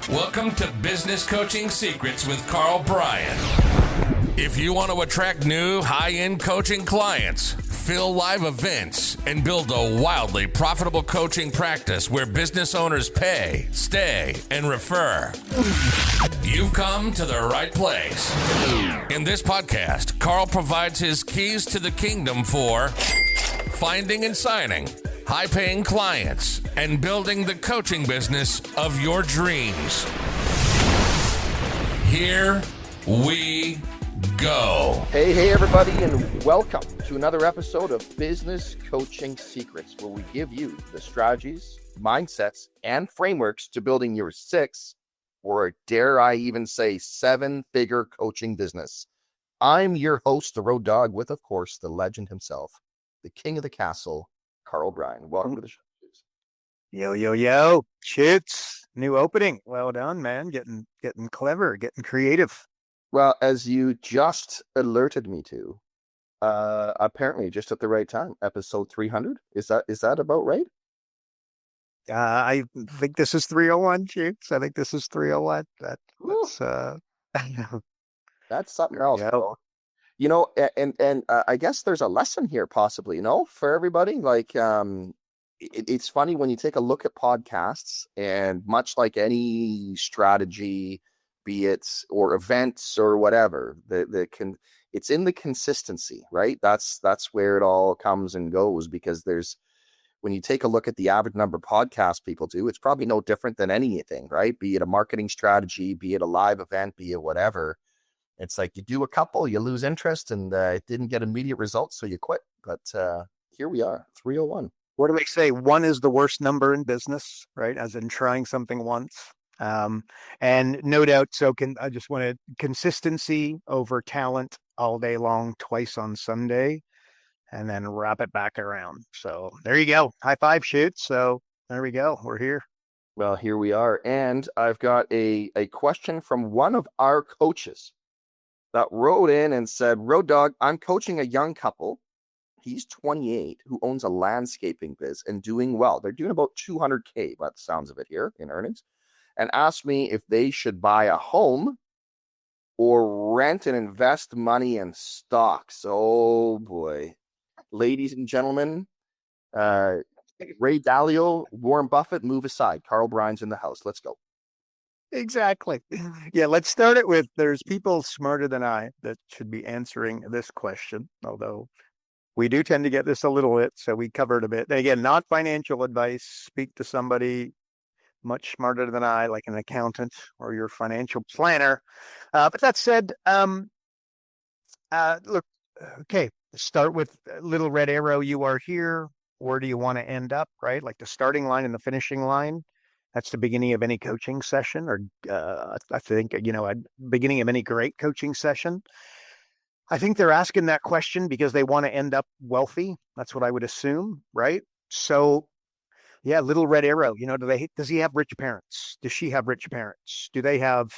Welcome to Business Coaching Secrets with Karl, Bryan. If you want to attract new high-end coaching clients, fill live events, and build a wildly profitable coaching practice where business owners pay, stay, and refer, you've come to the right place. In this podcast, Karl provides his keys to the kingdom for finding and signing high-paying clients and building the coaching business of your dreams. Here we go. Hey, everybody, and welcome to another episode of Business Coaching Secrets, where we give you the strategies, mindsets, and frameworks to building your six, or dare I even say, seven-figure coaching business. I'm your host, the Road Dog, with, of course, the legend himself, the king of the castle, Karl, Bryan. Welcome to the show. Yo. Shoots. New opening. Well done, man. Getting clever, getting creative. Well, as you just alerted me to, apparently just at the right time, episode 300. Is that about right? I think this is 301, Shoots. I think this is 301. That's something else. Yeah. Bro. You know, and I guess there's a lesson here, possibly, for everybody. Like, it's funny when you take a look at podcasts, and much like any strategy, be it or events or whatever, it's in the consistency, right? That's where it all comes and goes, because when you take a look at the average number of podcasts people do, it's probably no different than anything, right? Be it a marketing strategy, be it a live event, be it whatever. It's like you do a couple, you lose interest, and it didn't get immediate results, so you quit. But here we are, 301. What do they say? One is the worst number in business, right? As in trying something once. And no doubt, I just wanted consistency over talent all day long, twice on Sunday, and then wrap it back around. So there you go. High five, Shoot. So there we go. We're here. Well, here we are. And I've got a question from one of our coaches that wrote in and said, Road Dog, I'm coaching a young couple. He's 28, who owns a landscaping biz and doing well. They're doing about $200K by the sounds of it here in earnings, and asked me if they should buy a home or rent and invest money in stocks. Oh boy. Ladies and gentlemen, Ray Dalio, Warren Buffett, move aside. Karl, Bryan's in the house. Let's go. Exactly. Yeah, let's start it with, there's people smarter than I that should be answering this question, although we do tend to get this a little bit, so we covered a bit. Again, not financial advice. Speak to somebody much smarter than I, like an accountant or your financial planner. But that said, look, okay, start with a little red arrow. You are here. Where do you want to end up, right? Like the starting line and the finishing line. That's the beginning of any coaching session, or I think, a beginning of any great coaching session. I think they're asking that question because they want to end up wealthy. That's what I would assume, right? So, yeah, little red arrow. Does he have rich parents? Does she have rich parents? Do they have,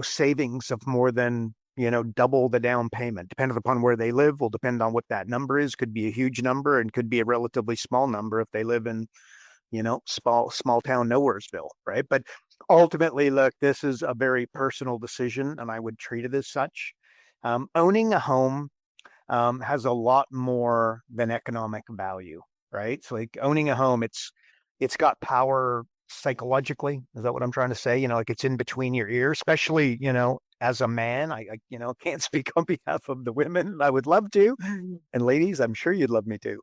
savings of more than, double the down payment? Depending upon where they live will depend on what that number is. Could be a huge number and could be a relatively small number if they live in, small town Nowheresville, right? But ultimately, look, this is a very personal decision, and I would treat it as such. Owning a home has a lot more than economic value, right? So like owning a home, it's got power psychologically. Is that what I'm trying to say? Like it's in between your ears, especially, as a man. I can't speak on behalf of the women. I would love to. And ladies, I'm sure you'd love me to.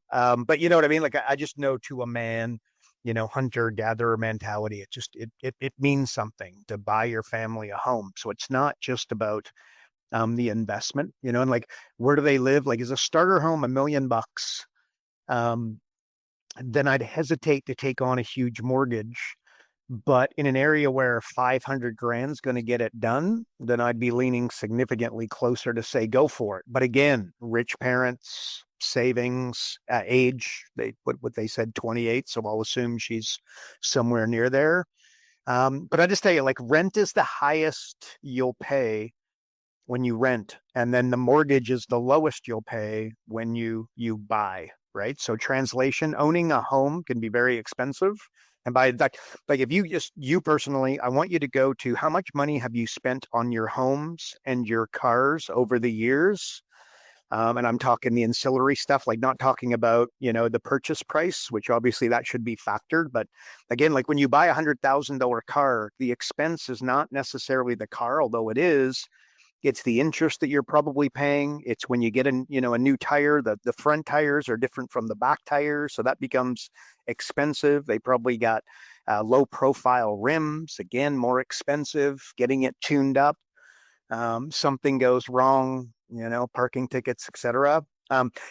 But you know what I mean? Like I just know, to a man, hunter-gatherer mentality, it means something to buy your family a home. So it's not just about the investment, and like, where do they live? Like, is a starter home $1 million? Then I'd hesitate to take on a huge mortgage. But in an area where 500 grand is going to get it done, then I'd be leaning significantly closer to say, go for it. But again, rich parents, savings, age, what they said, 28. So I'll assume she's somewhere near there. But I just tell you, like, rent is the highest you'll pay when you rent, and then the mortgage is the lowest you'll pay when you buy, right? So translation, owning a home can be very expensive. And by that, like if you personally, I want you to go to how much money have you spent on your homes and your cars over the years? And I'm talking the ancillary stuff, like not talking about, the purchase price, which obviously that should be factored. But again, like when you buy $100,000 car, the expense is not necessarily the car, although it is. It's the interest that you're probably paying. It's when you get a new tire, the front tires are different from the back tires. So that becomes expensive. They probably got low profile rims, again, more expensive, getting it tuned up. Something goes wrong, parking tickets, etc.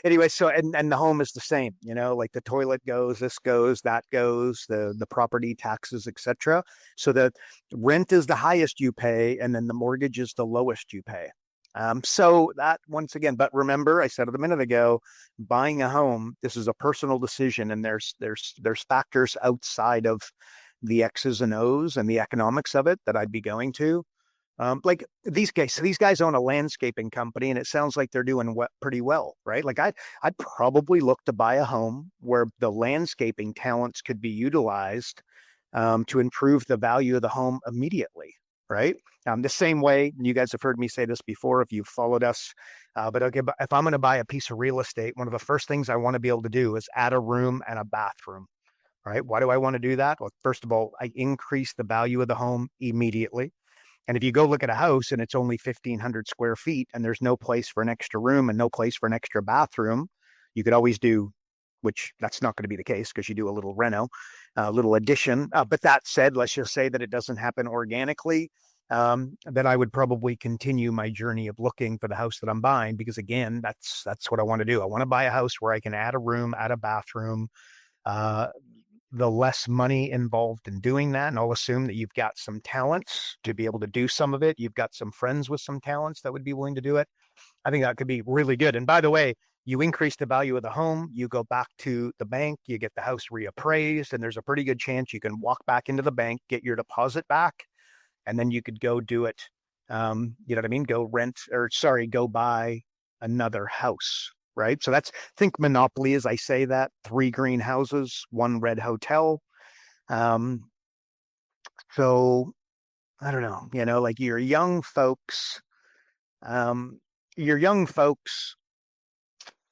Anyway, so and the home is the same, like the toilet goes, this goes, that goes, the property taxes, etc. So the rent is the highest you pay, and then the mortgage is the lowest you pay. So that once again, but remember, I said it a minute ago, buying a home, this is a personal decision, and there's factors outside of the X's and O's and the economics of it that I'd be going to. Like these guys, so these guys own a landscaping company, and it sounds like they're doing pretty well, right? Like I'd probably look to buy a home where the landscaping talents could be utilized to improve the value of the home immediately, right? The same way you guys have heard me say this before if you've followed us. But okay, but if I'm going to buy a piece of real estate, one of the first things I want to be able to do is add a room and a bathroom. Right? Why do I want to do that? Well, first of all, I increase the value of the home immediately. And if you go look at a house and it's only 1,500 square feet and there's no place for an extra room and no place for an extra bathroom, you could always do, which that's not going to be the case because you do a little reno, a little addition. But that said, let's just say that it doesn't happen organically. Then I would probably continue my journey of looking for the house that I'm buying because again, that's what I want to do. I want to buy a house where I can add a room, add a bathroom. The less money involved in doing that. And I'll assume that you've got some talents to be able to do some of it. You've got some friends with some talents that would be willing to do it. I think that could be really good. And by the way, you increase the value of the home, you go back to the bank, you get the house reappraised, and there's a pretty good chance you can walk back into the bank, get your deposit back, and then you could go do it. You know what I mean? Go buy another house. Right. So think monopoly as I say that, 3 green houses, 1 red hotel. So I don't know, like your young folks, your young folks,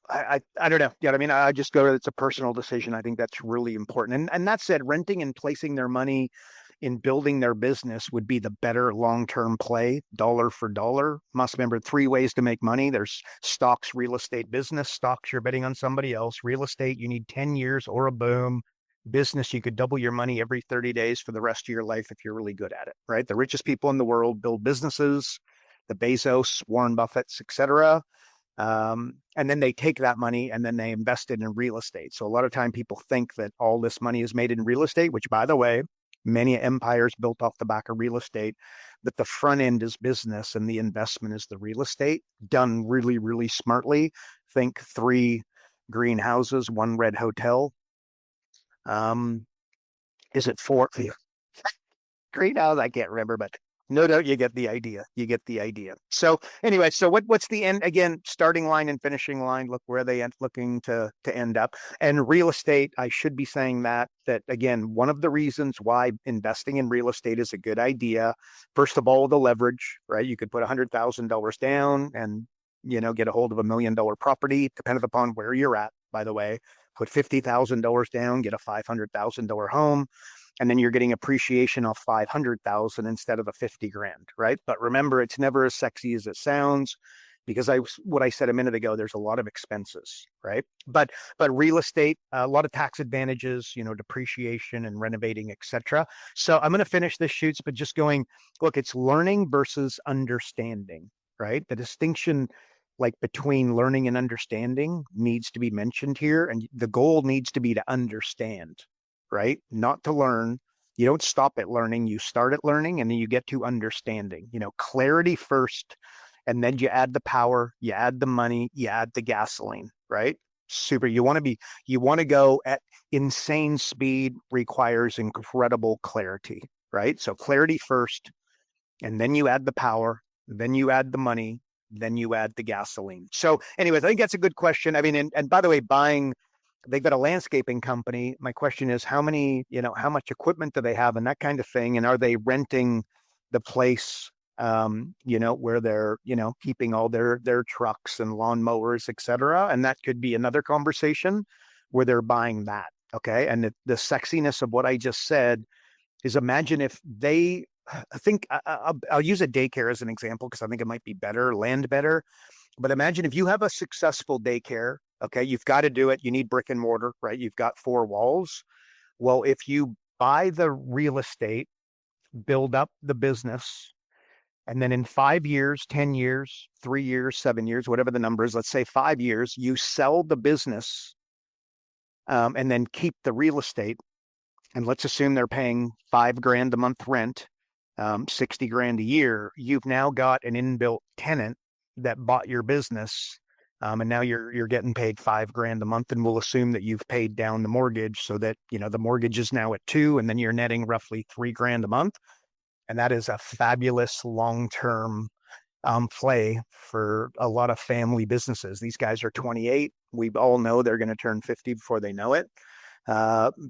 I don't know. You know what I mean? I just go, it's a personal decision. I think that's really important. And that said, renting and placing their money in building their business would be the better long-term play, dollar for dollar. Must remember 3 ways to make money. There's stocks, real estate, business. Stocks, you're betting on somebody else. Real estate, you need 10 years or a boom. Business, you could double your money every 30 days for the rest of your life if you're really good at it, right? The richest people in the world build businesses, the Bezos, Warren Buffett's, etc. And then they take that money and then they invest it in real estate. So a lot of time people think that all this money is made in real estate, which by the way, many empires built off the back of real estate, but the front end is business and the investment is the real estate done really, really smartly. Think 3 green houses, 1 red hotel. Is it 4 green house? I can't remember, but no doubt you get the idea. You get the idea. So anyway, so what's the end again? Starting line and finishing line. Look where they end looking to end up. And real estate, I should be saying that again, one of the reasons why investing in real estate is a good idea. First of all, the leverage, right? You could put $100,000 down and get a hold of $1 million property, depending upon where you're at. By the way, put $50,000 down, get a $500,000 home. And then you're getting appreciation of 500,000 instead of the 50 grand, right? But remember, it's never as sexy as it sounds because what I said a minute ago, there's a lot of expenses, right? But real estate, a lot of tax advantages, depreciation and renovating, etc. So I'm going to finish this shoots, but just going, look, it's learning versus understanding, right? The distinction like between learning and understanding needs to be mentioned here. And the goal needs to be to understand, right? Not to learn. You don't stop at learning. You start at learning and then you get to understanding, clarity first. And then you add the power, you add the money, you add the gasoline, right? Super. You want to go at insane speed requires incredible clarity, right? So clarity first, and then you add the power, then you add the money, then you add the gasoline. So anyways, I think that's a good question. I mean, and by the way, buying they've got a landscaping company. My question is, how much equipment do they have and that kind of thing? And are they renting the place, where they're, keeping all their trucks and lawnmowers, et cetera? And that could be another conversation where they're buying that. Okay. And the sexiness of what I just said is, imagine if they, I think I'll use a daycare as an example because I think it might be better, land better. But imagine if you have a successful daycare, okay, you've got to do it. You need brick and mortar, right? You've got four walls. Well, if you buy the real estate, build up the business, and then in 5 years, 10 years, 3 years, 7 years, whatever the number is, let's say 5 years, you sell the business, and then keep the real estate. And let's assume they're paying $5,000 a month rent, 60 grand a year. You've now got an inbuilt tenant that bought your business. And now you're getting paid $5,000 a month, and we'll assume that you've paid down the mortgage so that, the mortgage is now at 2, and then you're netting roughly $3,000 a month. And that is a fabulous long-term play for a lot of family businesses. These guys are 28. We all know they're going to turn 50 before they know it.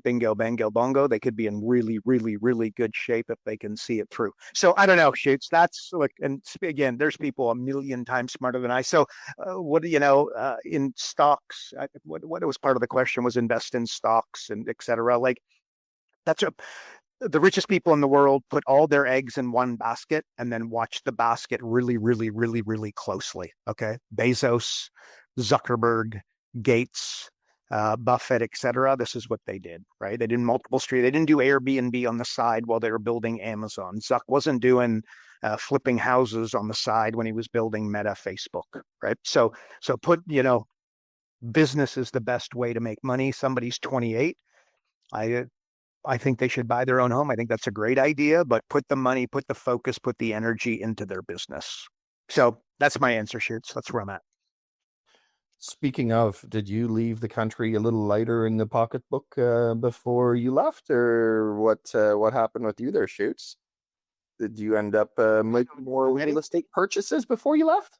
Bingo, bango, bongo. They could be in really, really, really good shape if they can see it through. So I don't know, Shoots. That's like, and again, there's people a million times smarter than I. So what do you know, in stocks? What was part of the question was invest in stocks and et cetera. Like the richest people in the world put all their eggs in one basket and then watch the basket really, really, really, really closely. Okay. Bezos, Zuckerberg, Gates, Buffett, et cetera. This is what they did, right? They did multiple streets. They didn't do Airbnb on the side while they were building Amazon. Zuck wasn't doing flipping houses on the side when he was building Meta, Facebook, right? So put, business is the best way to make money. Somebody's 28. I think they should buy their own home. I think that's a great idea, but put the money, put the focus, put the energy into their business. So that's my answer, Shoots. That's where I'm at. Speaking of, did you leave the country a little lighter in the pocketbook before you left, or what happened with you there, Shoots? Did you end up making more real estate purchases before you left?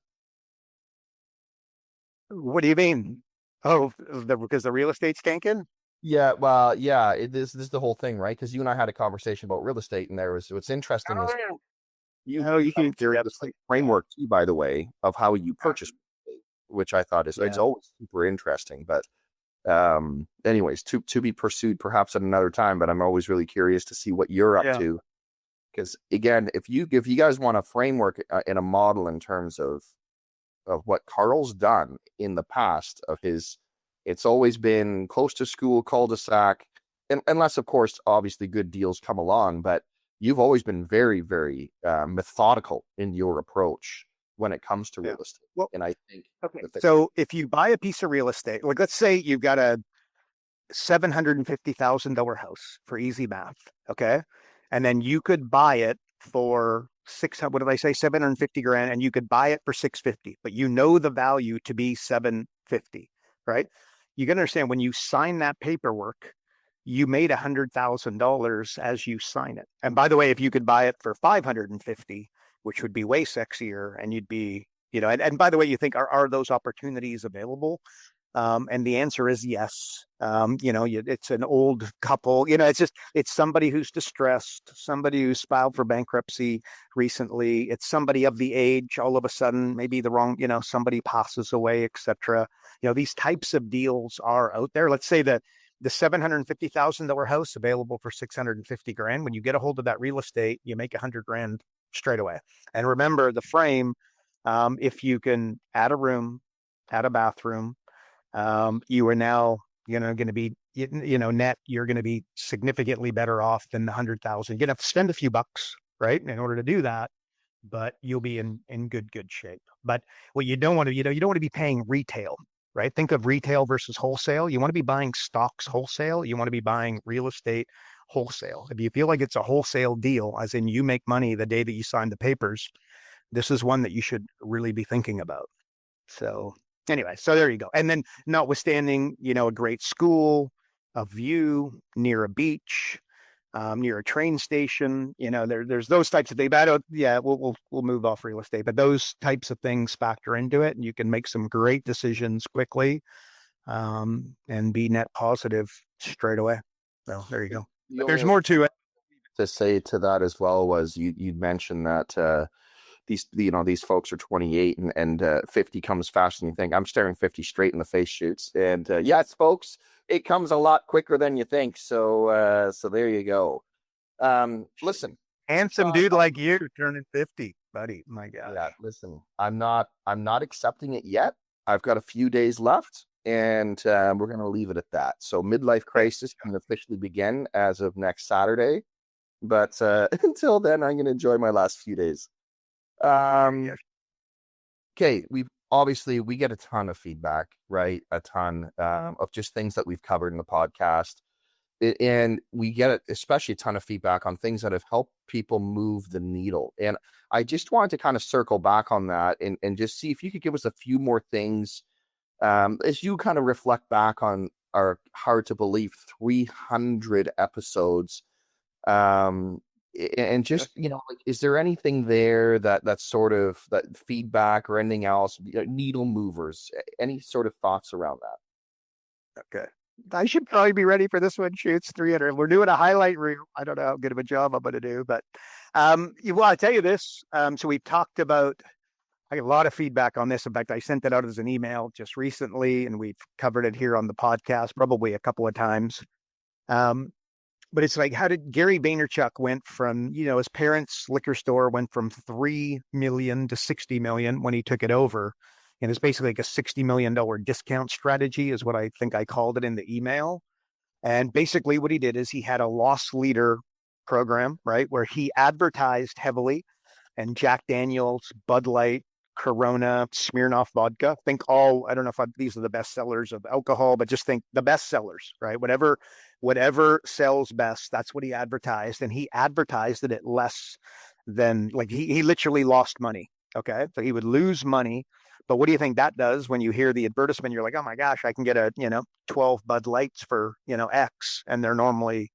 What do you mean? Oh, because the real estate's tanking? Yeah, well, yeah, this is the whole thing, right? Because you and I had a conversation about real estate, and there was what's interesting is you can theory the framework too, by the way, of how you purchase, which I thought is it's always super interesting. But anyways, to be pursued perhaps at another time. But I'm always really curious to see what you're up to, because again, if you guys want a framework and a model in terms of what Karl's done in the past of his. It's always been close to school, cul-de-sac, unless, of course, obviously good deals come along. But you've always been very, very methodical in your approach when it comes to real estate. Well, and I think so if you buy a piece of real estate, like let's say you've got a $750,000 house for easy math, okay, and then you could buy it for 600. What did I say? 750 grand, and you could buy it for 650, but the value to be 750, right? You got to understand when you sign that paperwork, you made $100,000 as you sign it. And by the way, if you could buy it for 550, which would be way sexier, and you'd be, and by the way, you think, are those opportunities available? And the answer is yes. It's an old couple, it's somebody who's distressed, somebody who's filed for bankruptcy recently. It's somebody of the age, all of a sudden, maybe the wrong, somebody passes away, etc. These types of deals are out there. Let's say that the $750,000 house available for 650 grand. When you get a hold of that real estate, you make 100 grand straight away. And remember the frame, if you can add a room, add a bathroom, you are now, going to be, net, you're going to be significantly better off than the 100,000. You're going to have to spend a few bucks, right, in order to do that, but you'll be in good shape. But what you don't want to, you don't want to be paying retail, right? Think of retail versus wholesale. You want to be buying stocks wholesale. You want to be buying real estate wholesale. If you feel like it's a wholesale deal, as in you make money the day that you sign the papers, this is one that you should really be thinking about. So anyway, so there you go. And then notwithstanding, a great school, a view near a beach, near a train station, there's those types of things. But we'll move off real estate, but those types of things factor into it, and you can make some great decisions quickly. and be net positive straight away. So there you go. The But there's only more to it. to say to that as well was you'd mentioned that these folks are 28 and 50 comes faster than you think. I'm staring 50 straight in the face, shoots, and yes, folks, it comes a lot quicker than you think. So there you go. Listen, Handsome dude like you turning 50, buddy. My God. yeah, listen, I'm not accepting it yet. I've got a few days left, and we're gonna leave it at that. So midlife crisis can officially begin as of next Saturday, but until then, I'm gonna enjoy my last few days. Okay, we get a ton of feedback, right? A ton of just things that we've covered in the podcast. And we get especially a ton of feedback on things that have helped people move the needle. And I just wanted to kind of circle back on that and just see if you could give us a few more things as you kind of reflect back on our hard to believe 300 episodes. And just, like, is there anything there that's sort of that feedback or anything else, needle movers, any sort of thoughts around that? Okay. I should probably be ready for this one. Shoots 300. We're doing a highlight reel. I don't know how good of a job I'm going to do, but well, I'll tell you this. So we've talked about, I get a lot of feedback on this. In fact, I sent it out as an email just recently, and we've covered it here on the podcast probably a couple of times. But it's like, how did Gary Vaynerchuk went from, his parents' liquor store went from 3 million to 60 million when he took it over. And it's basically like a $60 million discount strategy is what I think I called it in the email. And basically what he did is he had a loss leader program, right, where he advertised heavily, and Jack Daniels, Bud Light, Corona, Smirnoff vodka. Think I don't know if these are the best sellers of alcohol, but just think the best sellers, right? Whatever sells best, that's what he advertised. And he advertised it at less than, like, he literally lost money. Okay. So he would lose money. But what do you think that does when you hear the advertisement? You're like, oh my gosh, I can get 12 Bud Lights for, X, and they're normally,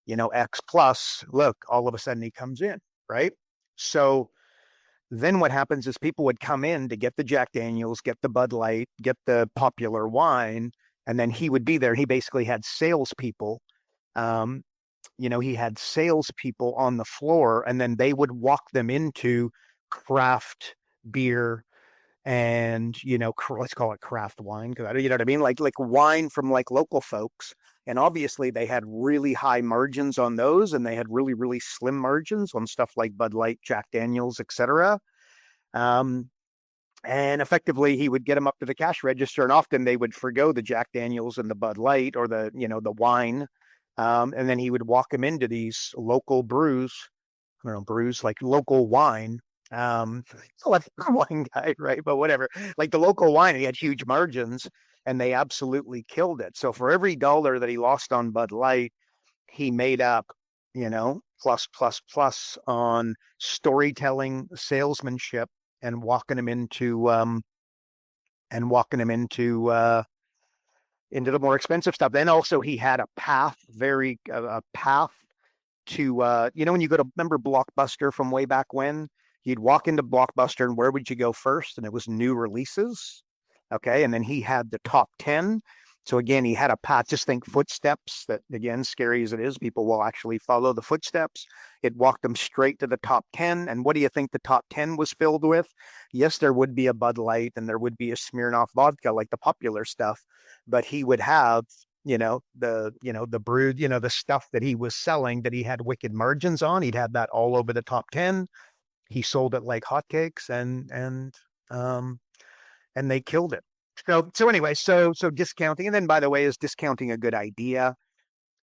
X plus. Look, all of a sudden he comes in, right? So then what happens is people would come in to get the Jack Daniels, get the Bud Light, get the popular wine, and then he would be there. He basically had salespeople. He had salespeople on the floor, and then they would walk them into craft beer and, let's call it craft wine, because you know what I mean? Like wine from like local folks. And obviously they had really high margins on those, and they had really, really slim margins on stuff like Bud Light, Jack Daniels, etc. And effectively he would get them up to the cash register, and often they would forgo the Jack Daniels and the Bud Light or the wine. And then he would walk them into these local brews, brews like local wine. Like wine guy, right? But whatever, like the local wine, he had huge margins, and they absolutely killed it. So for every dollar that he lost on Bud Light, he made up, plus on storytelling, salesmanship, and walking him into into the more expensive stuff. Then also he had a path to when you go to, remember Blockbuster from way back when? You'd walk into Blockbuster, and where would you go first? And it was new releases. Okay. And then he had the top 10. So again, he had a path. Just think footsteps, that, again, scary as it is, people will actually follow the footsteps. It walked them straight to the top 10. And what do you think the top 10 was filled with? Yes, there would be a Bud Light and there would be a Smirnoff vodka, like the popular stuff, but he would have, the brewed, the stuff that he was selling that he had wicked margins on. He'd have that all over the top 10. He sold it like hotcakes, and they killed it. So anyway, so discounting. And then, by the way, is discounting a good idea?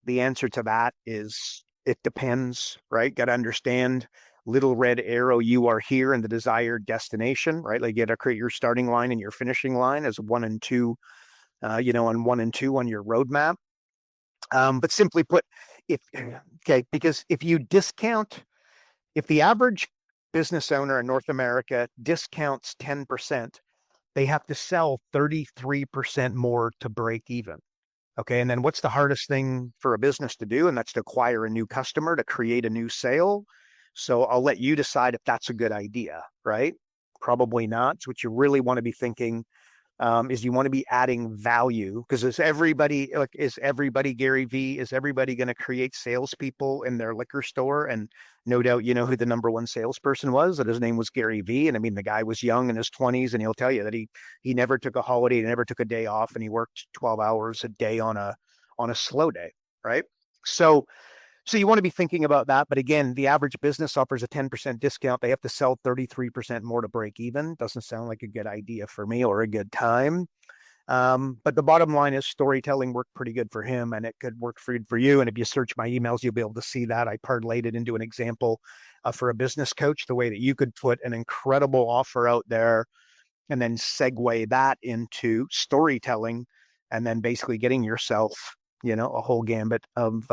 The answer to that is it depends, right? Got to understand, little red arrow, you are here in the desired destination, right? Like you got to create your starting line and your finishing line as 1 and 2, on 1 and 2 on your roadmap. But simply put, because if you discount, if the average business owner in North America discounts 10%, they have to sell 33% more to break even. Okay. And then what's the hardest thing for a business to do? And that's to acquire a new customer, to create a new sale. So I'll let you decide if that's a good idea, right? Probably not. So what you really want to be thinking, is you want to be adding value, because is everybody Gary V? Is everybody going to create salespeople in their liquor store? And no doubt, you know who the number one salesperson was, that his name was Gary V. And I mean, the guy was young in his 20s, and he'll tell you that he never took a holiday, he never took a day off, and he worked 12 hours a day on a slow day, right? So you want to be thinking about that. But again, the average business offers a 10% discount. They have to sell 33% more to break even. Doesn't sound like a good idea for me or a good time. But the bottom line is storytelling worked pretty good for him, and it could work for you. And if you search my emails, you'll be able to see that. I parlayed it into an example for a business coach, the way that you could put an incredible offer out there and then segue that into storytelling, and then basically getting yourself, a whole gambit of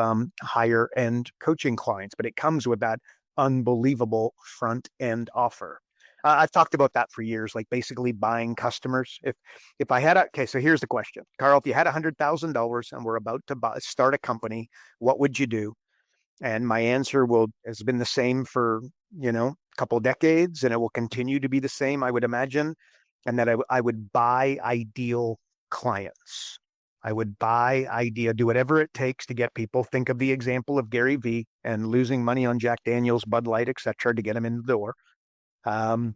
higher end coaching clients. But it comes with that unbelievable front end offer. I've talked about that for years, like basically buying customers. If I had so here's the question, Karl, if you had $100,000 and we're about to start a company, what would you do? And my answer has been the same for, a couple decades, and it will continue to be the same, I would imagine. And that I would buy ideal clients. I would do whatever it takes to get people. Think of the example of Gary V and losing money on Jack Daniels, Bud Light, etc., to get them in the door. And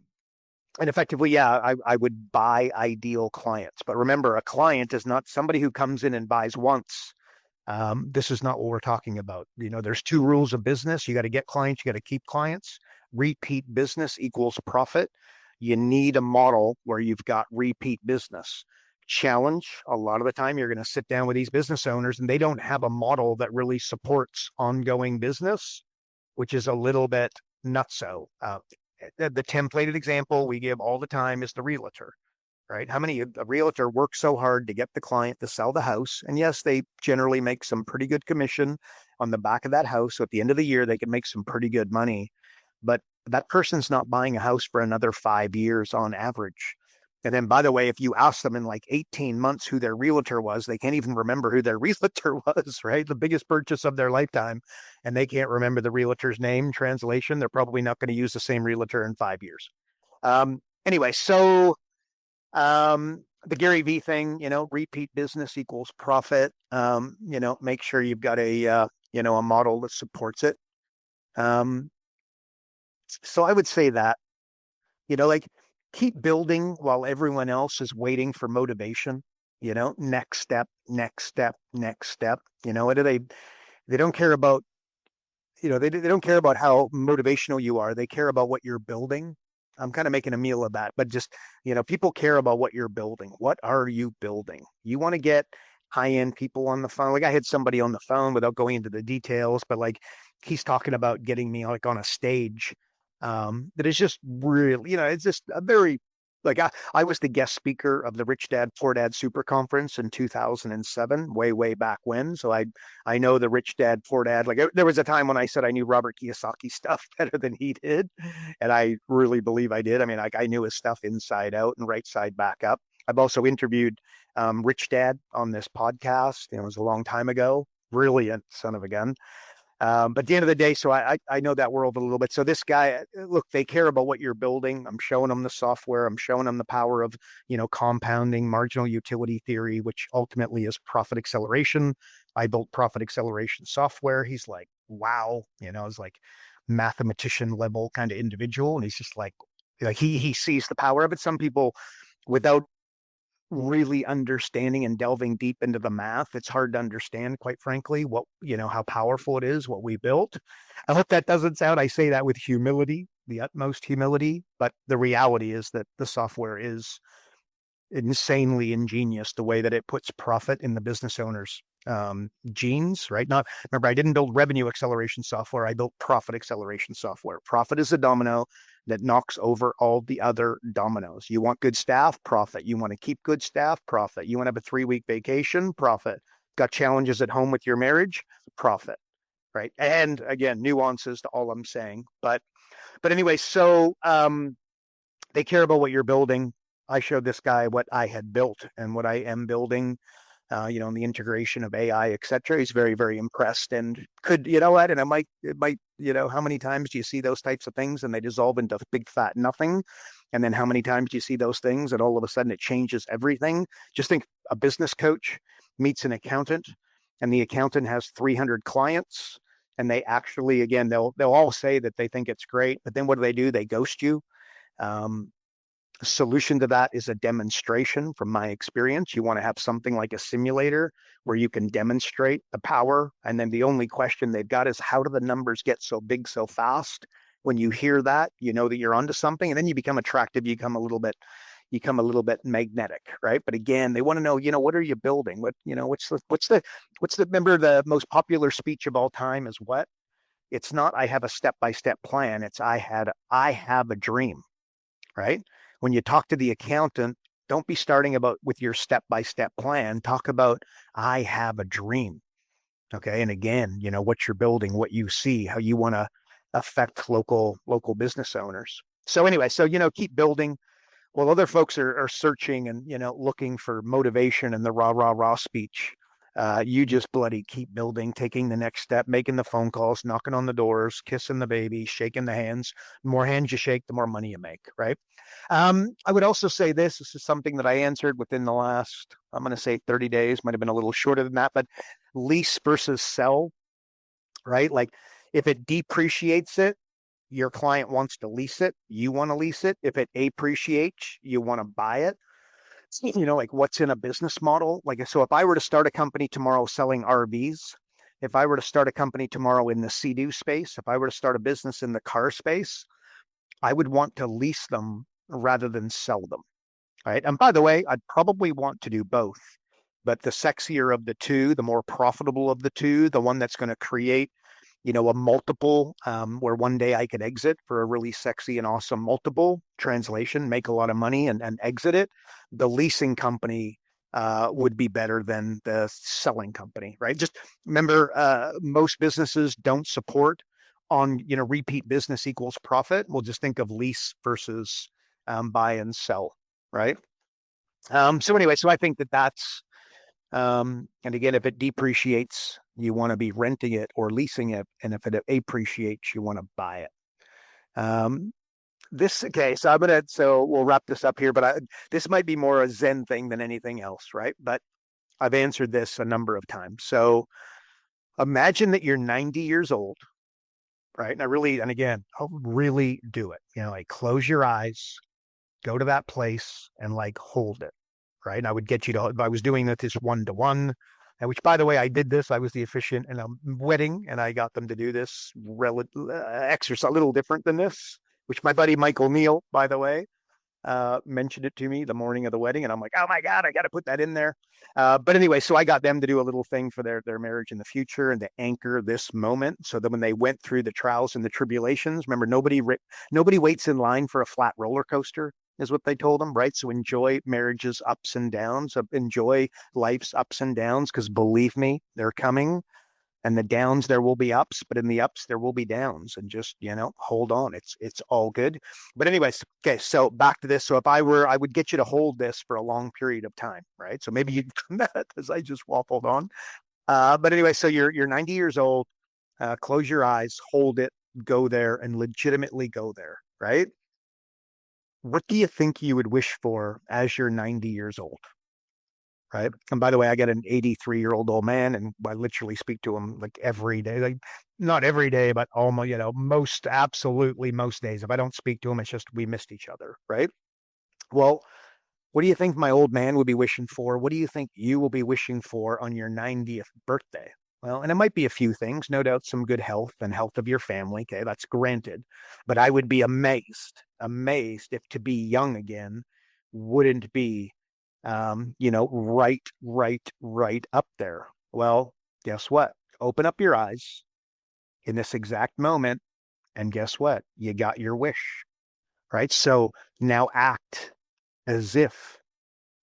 effectively, I would buy ideal clients. But remember, a client is not somebody who comes in and buys once. This is not what we're talking about. There's two rules of business. You got to get clients, you got to keep clients. Repeat business equals profit. You need a model where you've got repeat business. Challenge, a lot of the time you're going to sit down with these business owners and they don't have a model that really supports ongoing business, which is a little bit nutso. The templated example we give all the time is the realtor, right? A realtor works so hard to get the client to sell the house. And yes, they generally make some pretty good commission on the back of that house. So at the end of the year, they can make some pretty good money. But that person's not buying a house for another 5 years on average. And then, by the way, if you ask them in like 18 months who their realtor was, they can't even remember who their realtor was, right? The biggest purchase of their lifetime. And they can't remember the realtor's name. Translation, they're probably not going to use the same realtor in 5 years. Anyway, so the Gary V thing, repeat business equals profit. Make sure you've got a model that supports it. So I would say that, like, keep building while everyone else is waiting for motivation. Next step, next step, next step. What do they don't care about, they don't care about how motivational you are. They care about what you're building. I'm kind of making a meal of that, but just, people care about what you're building. What are you building? You want to get high-end people on the phone. Like, I had somebody on the phone, without going into the details, but like, he's talking about getting me like on a stage. That is just really, it's just a very, like, I was the guest speaker of the Rich Dad Poor Dad Super Conference in 2007, way back when. So I know the Rich Dad Poor Dad. Like, there was a time when I said I knew Robert Kiyosaki stuff better than he did, and I really believe I did. I mean, like, I knew his stuff inside out and right side back up. I've also interviewed Rich Dad on this podcast. It was a long time ago. Brilliant son of a gun. But at the end of the day, so I know that world a little bit. So this guy, look, they care about what you're building. I'm showing them the software. I'm showing them the power of, compounding, marginal utility theory, which ultimately is profit acceleration. I built profit acceleration software. He's like, wow, it's like mathematician level kind of individual. And he's just like he sees the power of it. Some people, without really understanding and delving deep into the math, it's hard to understand, quite frankly, what, how powerful it is, what we built. I hope that doesn't sound, I say that with humility, the utmost humility, but the reality is that the software is insanely ingenious, the way that it puts profit in the business owner's genes, right? Remember, I didn't build revenue acceleration software. I built profit acceleration software. Profit is a domino that knocks over all the other dominoes. You want good staff, profit. You want to keep good staff, profit. You want to have a 3-week vacation, profit. Got challenges at home with your marriage, profit, right? And again, nuances to all I'm saying. But anyway, so they care about what you're building. I showed this guy what I had built and what I am building. and the integration of AI, et cetera. He's very, very impressed and could, you know what? And it might, how many times do you see those types of things and they dissolve into big fat nothing? And then how many times do you see those things and all of a sudden it changes everything? Just think a business coach meets an accountant and the accountant has 300 clients and they actually, again, they'll all say that they think it's great, but then what do? They ghost you. Solution to that is a demonstration from my experience. You want to have something like a simulator where you can demonstrate the power. And then the only question they've got is how do the numbers get so big so fast? When you hear that, you know that you're onto something, and then you become attractive, you become a little bit magnetic, right? But again, they want to know, what are you building? What's the remember the most popular speech of all time is what? It's not I have a step-by-step plan, it's I have a dream, right? When you talk to the accountant, don't be starting with your step-by-step plan. Talk about, I have a dream. Okay. And again, what you're building, what you see, how you want to affect local business owners. So anyway, keep building while other folks are searching and, looking for motivation and the rah speech. You just bloody keep building, taking the next step, making the phone calls, knocking on the doors, kissing the baby, shaking the hands. The more hands you shake, the more money you make, right? I would also say this is something that I answered within the last, I'm going to say 30 days, might have been a little shorter than that, but lease versus sell, right? Like if it depreciates it, your client wants to lease it, you want to lease it. If it appreciates, you want to buy it. Like what's in a business model? Like, so if I were to start a company tomorrow selling RVs, if I were to start a company tomorrow in the Sea-Doo space, if I were to start a business in the car space, I would want to lease them rather than sell them, right? And by the way, I'd probably want to do both, but the sexier of the two, the more profitable of the two, the one that's going to create, a multiple where one day I could exit for a really sexy and awesome multiple translation, make a lot of money and exit it. The leasing company would be better than the selling company, right? Just remember, most businesses don't support on, repeat business equals profit. We'll just think of lease versus buy and sell, right? So anyway, so I think that's, and again, if it depreciates, you want to be renting it or leasing it. And if it appreciates, you want to buy it. So we'll wrap this up here, but this might be more a Zen thing than anything else, right? But I've answered this a number of times. So imagine that you're 90 years old, right? And again, I'll really do it. Like close your eyes, go to that place and like hold it, right? And I would get you to, if I was doing this one-to-one, which by the way, I did this. I was the officiant in a wedding and I got them to do this exercise, a little different than this, which my buddy Michael Neal, by the way, mentioned it to me the morning of the wedding. And I'm like, oh my God, I got to put that in there. But anyway, so I got them to do a little thing for their marriage in the future and to anchor this moment. So that when they went through the trials and the tribulations, remember, nobody waits in line for a flat roller coaster, is what they told them, right? So enjoy marriage's ups and downs, enjoy life's ups and downs, because believe me, they're coming. And the downs, there will be ups, but in the ups, there will be downs. And just, hold on. It's all good. But anyways, okay, so back to this. So if I would get you to hold this for a long period of time, right? So maybe you've done that as I just waffled on. But anyway, so you're 90 years old, close your eyes, hold it, go there, and legitimately go there, right? What do you think you would wish for as you're 90 years old? Right. And by the way, I got an 83-year-old old man and I literally speak to him like every day, like not every day, but almost absolutely most days. If I don't speak to him, it's just we missed each other. Right. Well, what do you think my old man would be wishing for? What do you think you will be wishing for on your 90th birthday? Well, and it might be a few things, no doubt some good health and health of your family. Okay, that's granted. But I would be amazed if to be young again wouldn't be, right up there. Well, guess what? Open up your eyes in this exact moment, and guess what? You got your wish, right? So now act as if,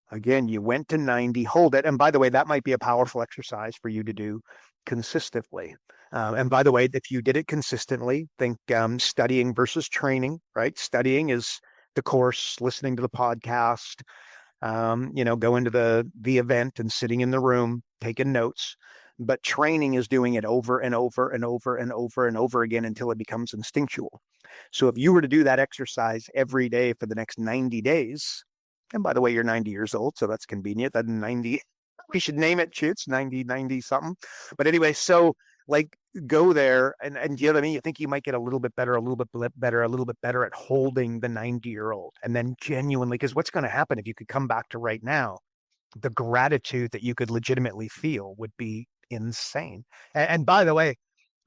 again, you went to 90, hold it. And by the way, that might be a powerful exercise for you to do consistently. And by the way, if you did it consistently, think studying versus training, right? Studying is the course, listening to the podcast, Going to the event and sitting in the room, taking notes. But training is doing it over and over and over and over and over again until it becomes instinctual. So if you were to do that exercise every day for the next 90 days, and by the way, you're 90 years old, so that's convenient. That 90, we should name it, shoots 90 something. But anyway, so like go there and you know what I mean? You think you might get a little bit better, a little bit better, a little bit better at holding the 90-year-old. And then genuinely, because what's going to happen if you could come back to right now, the gratitude that you could legitimately feel would be insane. And by the way,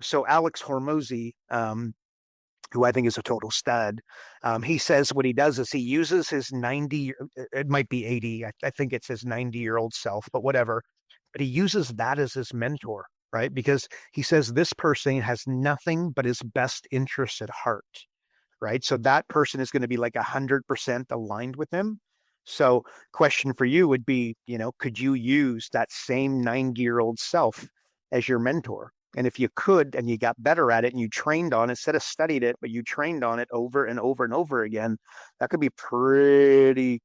so Alex Hormozy, who I think is a total stud. He says what he does is he uses his 90, it might be 80, I think it's his 90-year-old self, but whatever. But he uses that as his mentor, right? Because he says this person has nothing but his best interests at heart, right? So that person is going to be like 100% aligned with him. So question for you would be, could you use that same 90-year-old self as your mentor? And if you could, and you got better at it and you trained on it, instead of studied it, but you trained on it over and over and over again, that could be pretty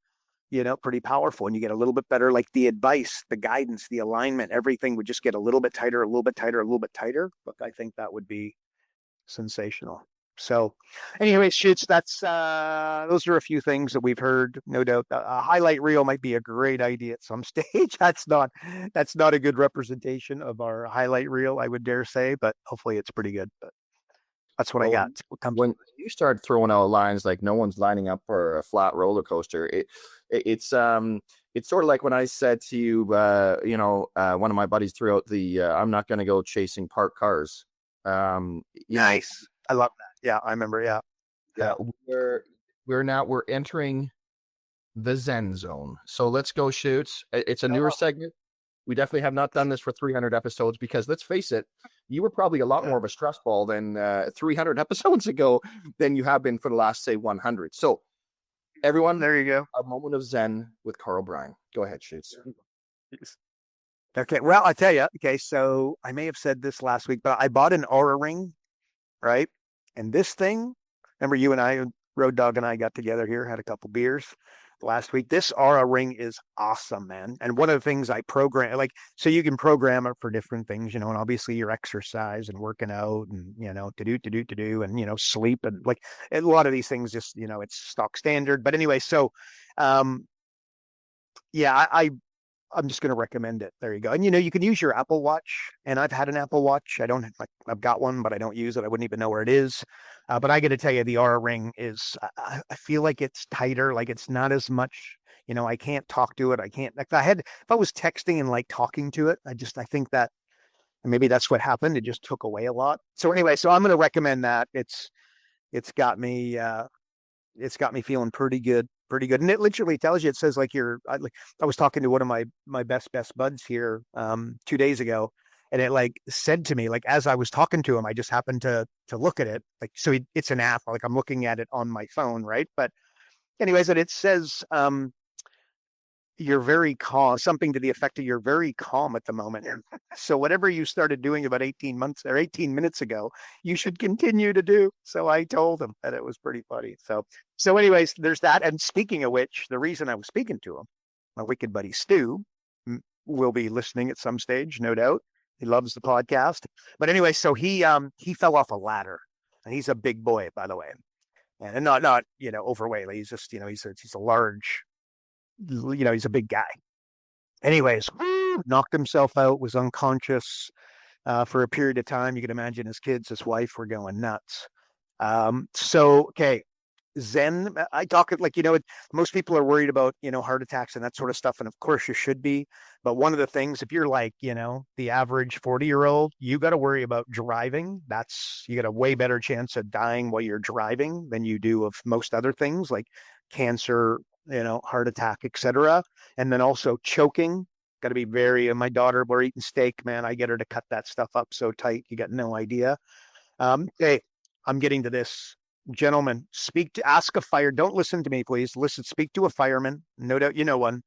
powerful. And you get a little bit better, like the advice, the guidance, the alignment, everything would just get a little bit tighter, a little bit tighter, a little bit tighter. Look, I think that would be sensational. So anyway, shoots, those are a few things that we've heard. No doubt a highlight reel might be a great idea at some stage. That's not a good representation of our highlight reel, I would dare say, but hopefully it's pretty good. But that's what I got. When you start throwing out lines like no one's lining up for a flat roller coaster, it's sort of like when I said to you, one of my buddies threw out the I'm not going to go chasing parked cars. Nice. I love that. Yeah, I remember. Yeah. We're entering the Zen zone. So let's go, shoots. It's a newer segment. We definitely have not done this for 300 episodes because let's face it, you were probably a lot more of a stress ball than 300 episodes ago than you have been for the last, say, 100. So everyone, there you go. A moment of Zen with Karl Bryan. Go ahead, shoots. Okay. Well, I tell you. Okay. So I may have said this last week, but I bought an Oura ring, right? And this thing, remember you and I, Road Dog and I got together here, had a couple beers last week. This Oura ring is awesome, man. And one of the things I program, so you can program it for different things, and obviously your exercise and working out and, to do, and, sleep and a lot of these things just, it's stock standard. But anyway, so, yeah, I'm just going to recommend it. There you go. And, you can use your Apple Watch, and I've had an Apple Watch. I've got one, but I don't use it. I wouldn't even know where it is. But I got to tell you, the Oura ring is, I feel like it's tighter. Like it's not as much, I can't talk to it. I can't, if I was texting and talking to it, I think that maybe that's what happened. It just took away a lot. So anyway, so I'm going to recommend that. It's got me feeling pretty good. And it literally tells you, it says I was talking to one of my best buds here 2 days ago, and it said to me, as I was talking to him, I just happened to look at it. It's an app, I'm looking at it on my phone, right? But anyways, and it says you're very calm, something to the effect of you're very calm at the moment. So whatever you started doing about 18 minutes ago, you should continue to do. So I told him that it was pretty funny. So anyways, there's that. And speaking of which, the reason I was speaking to him, my wicked buddy Stu will be listening at some stage, no doubt. He loves the podcast. But anyway, so he fell off a ladder, and he's a big boy, by the way, and not overweight. He's just he's a large. He's a big guy. Anyways, knocked himself out, was unconscious for a period of time. You can imagine his kids, his wife were going nuts. Okay, Zen, I talk most people are worried about, heart attacks and that sort of stuff. And of course you should be. But one of the things, if you're the average 40-year-old, you got to worry about driving. You got a way better chance of dying while you're driving than you do of most other things like cancer, heart attack, etc. And then also choking. Got to be my daughter, we're eating steak, man. I get her to cut that stuff up so tight. You got no idea. Hey, I'm getting to this. Gentlemen, ask a fire. Don't listen to me, please. Speak to a fireman. No doubt you know one,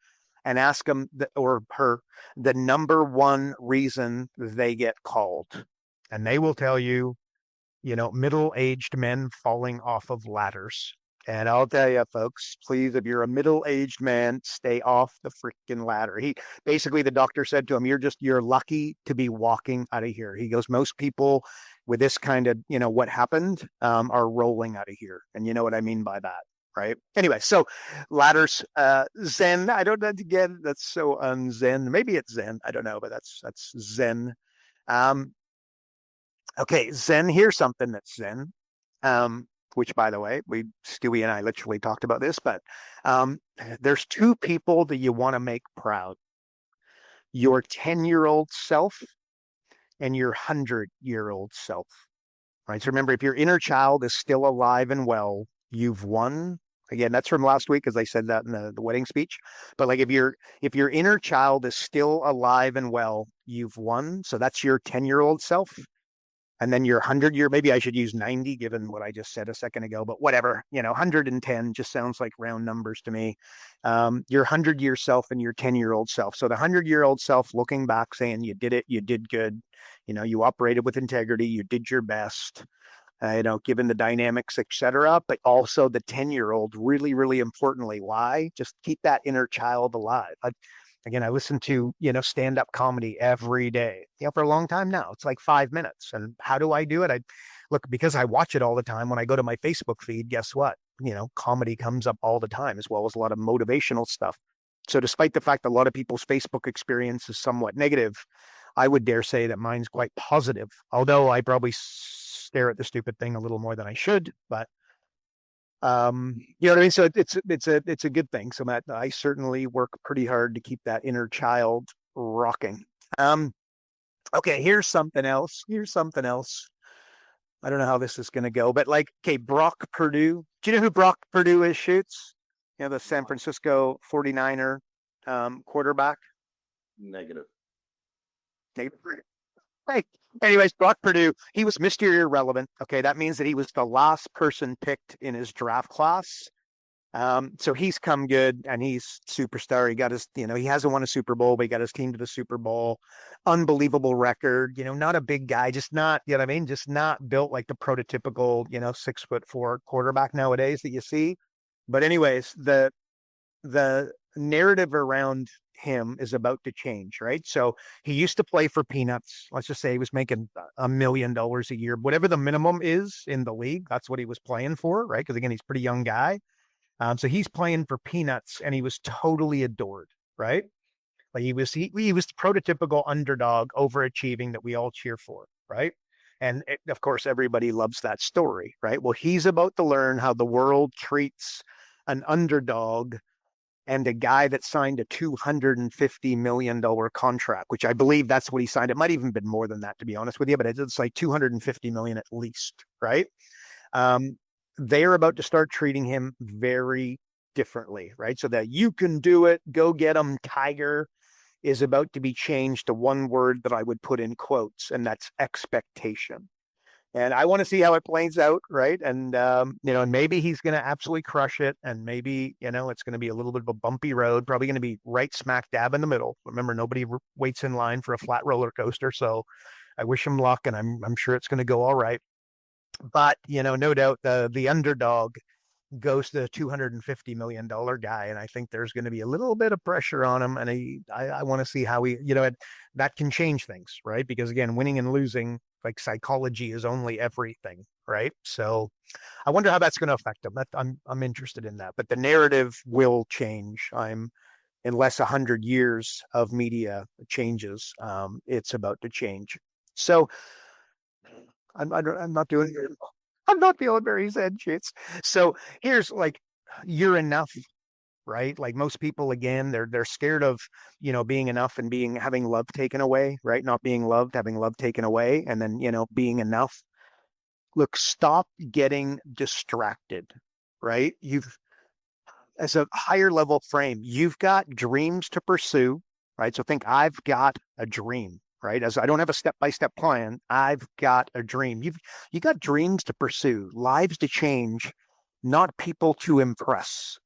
and ask him or her the number one reason they get called. And they will tell you, middle-aged men falling off of ladders. And I'll tell you, folks, please, if you're a middle-aged man, stay off the freaking ladder. He basically, the doctor said to him, you're lucky to be walking out of here. He goes, most people with this kind of, what happened, are rolling out of here. And you know what I mean by that, right? Anyway, so ladders, Zen. I don't know, again, that's so un-Zen. Maybe it's Zen. I don't know, but that's Zen. Okay, Zen. Here's something that's Zen. Which, by the way, Stewie and I literally talked about this, but there's two people that you want to make proud: your 10-year-old self and your 100-year-old self. Right. So remember, if your inner child is still alive and well, you've won. Again, that's from last week, because I said that in the wedding speech. But like, if your inner child is still alive and well, you've won. So that's your 10-year-old self. And then your 100-year, maybe I should use 90 given what I just said a second ago, but whatever, 110 just sounds like round numbers to me. Your 100-year self and your 10-year-old self. So the 100-year-old self looking back saying you did it, you did good, you operated with integrity, you did your best, given the dynamics, etc. But also the 10-year-old, really, really importantly, why? Just keep that inner child alive. Again, I listen to, stand-up comedy every day, for a long time now. It's like 5 minutes. And how do I do it? Because I watch it all the time. When I go to my Facebook feed, guess what? Comedy comes up all the time, as well as a lot of motivational stuff. So despite the fact that a lot of people's Facebook experience is somewhat negative, I would dare say that mine's quite positive. Although I probably stare at the stupid thing a little more than I should, but you know what I mean? So it's a good thing. So Matt, I certainly work pretty hard to keep that inner child rocking. Okay, here's something else. I don't know how this is going to go, but okay, Brock Purdue. Do you know who Brock Purdue is, Shoots? The San Francisco 49er quarterback. Negative. Hey, anyways, Brock Purdue, he was Mr. Irrelevant. Okay, that means that he was the last person picked in his draft class. So he's come good, and he's superstar. He got his, he hasn't won a Super Bowl, but he got his team to the Super Bowl. Unbelievable record. Not a big guy, just not, just not built like the prototypical, 6'4" quarterback nowadays that you see. But anyways, the narrative around him is about to change, right? So he used to play for peanuts. Let's just say he was making $1 million a year, whatever the minimum is in the league. That's what he was playing for, right? Because again, he's a pretty young guy. So he's playing for peanuts, and he was totally adored, right? Like he was the prototypical underdog, overachieving that we all cheer for, right? And of course, everybody loves that story, right? Well, he's about to learn how the world treats an underdog and a guy that signed a $250 million contract, which I believe that's what he signed. It might even been more than that, to be honest with you, but it's like $250 million at least, right? They're about to start treating him very differently, right? So that you can do it, go get him, Tiger, is about to be changed to one word that I would put in quotes, and that's expectation. And I want to see how it plays out, right? And, and maybe he's going to absolutely crush it. And maybe, it's going to be a little bit of a bumpy road, probably going to be right smack dab in the middle. Remember, nobody waits in line for a flat roller coaster. So I wish him luck, and I'm sure it's going to go all right. But, no doubt the underdog goes to the $250 million guy. And I think there's going to be a little bit of pressure on him. And I want to see how that can change things, right? Because again, winning and losing, like psychology is only everything, right? So I wonder how that's going to affect him. I'm interested in that. But the narrative will change. Unless 100 years of media changes, it's about to change. So I'm not doing it. I'm not feeling very zen, shits. So here's you're enough, right? Like most people, again, they're scared of, being enough and having love taken away, right? Not being loved, having love taken away, and then, being enough. Look, stop getting distracted, right? As a higher level frame, you've got dreams to pursue, right? So think, I've got a dream, right? As I don't have a step-by-step plan, I've got a dream. You got dreams to pursue, lives to change, not people to impress,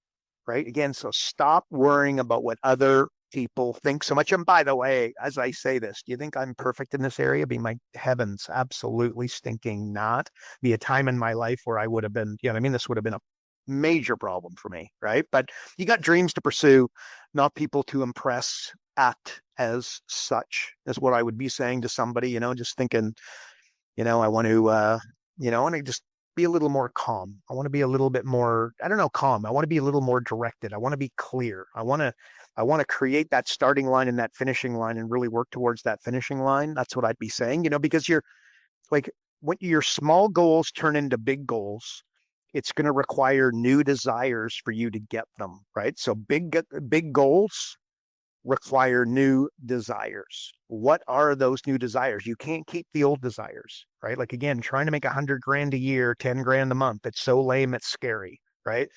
right? Again, so stop worrying about what other people think so much. And by the way, as I say this, do you think I'm perfect in this area? Be my heavens, absolutely stinking not. Be a time in my life where I would have been, this would have been a Major problem for me, right? But you got dreams to pursue, not people to impress. Act as such is what I would be saying to somebody, just thinking, I want to, I want to just be a little more calm. I want to be a little bit more, I don't know, calm. I want to be a little more directed. I want to be clear. I want to create that starting line and that finishing line and really work towards that finishing line. That's what I'd be saying, because you're like, when your small goals turn into big goals, it's going to require new desires for you to get them, right? So big goals require new desires. What are those new desires? You can't keep the old desires, right? Like, again, trying to make 100 grand a year, 10 grand a month. It's so lame. It's scary, right?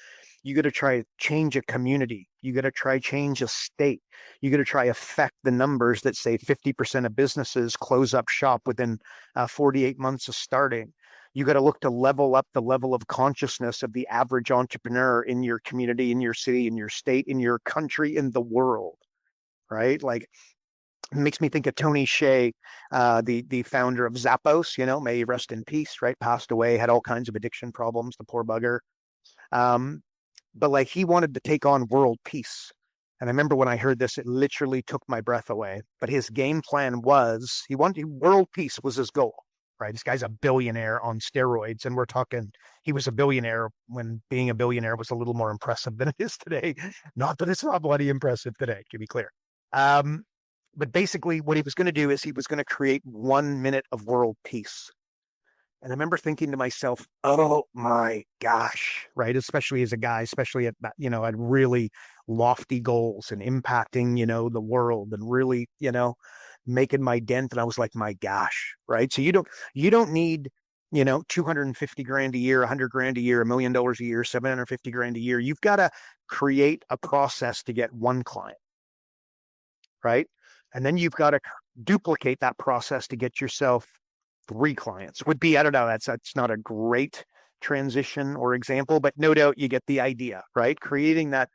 You got to try change a community. You got to try change a state. You got to try affect the numbers that say 50% of businesses close up shop within 48 months of starting. You got to look to level up the level of consciousness of the average entrepreneur in your community, in your city, in your state, in your country, in the world, right? Like, it makes me think of Tony Hsieh, the founder of Zappos, may he rest in peace, right? Passed away, had all kinds of addiction problems, the poor bugger. But like, he wanted to take on world peace. And I remember when I heard this, it literally took my breath away. But his game plan was world peace was his goal, right? This guy's a billionaire on steroids. And we're talking, he was a billionaire when being a billionaire was a little more impressive than it is today. Not that it's not bloody impressive today, to be clear. But basically what he was going to do is he was going to create 1 minute of world peace. And I remember thinking to myself, oh my gosh, right? Especially as a guy, especially at, at really lofty goals and impacting, the world and really, making my dent. And I was like, my gosh, right? So you don't need, 250 grand a year, 100 grand a year, $1 million a year, 750 grand a year. You've got to create a process to get one client, right? And then you've got to duplicate that process to get yourself 3 clients. Would be, I don't know, that's not a great transition or example, but no doubt you get the idea, right? Creating that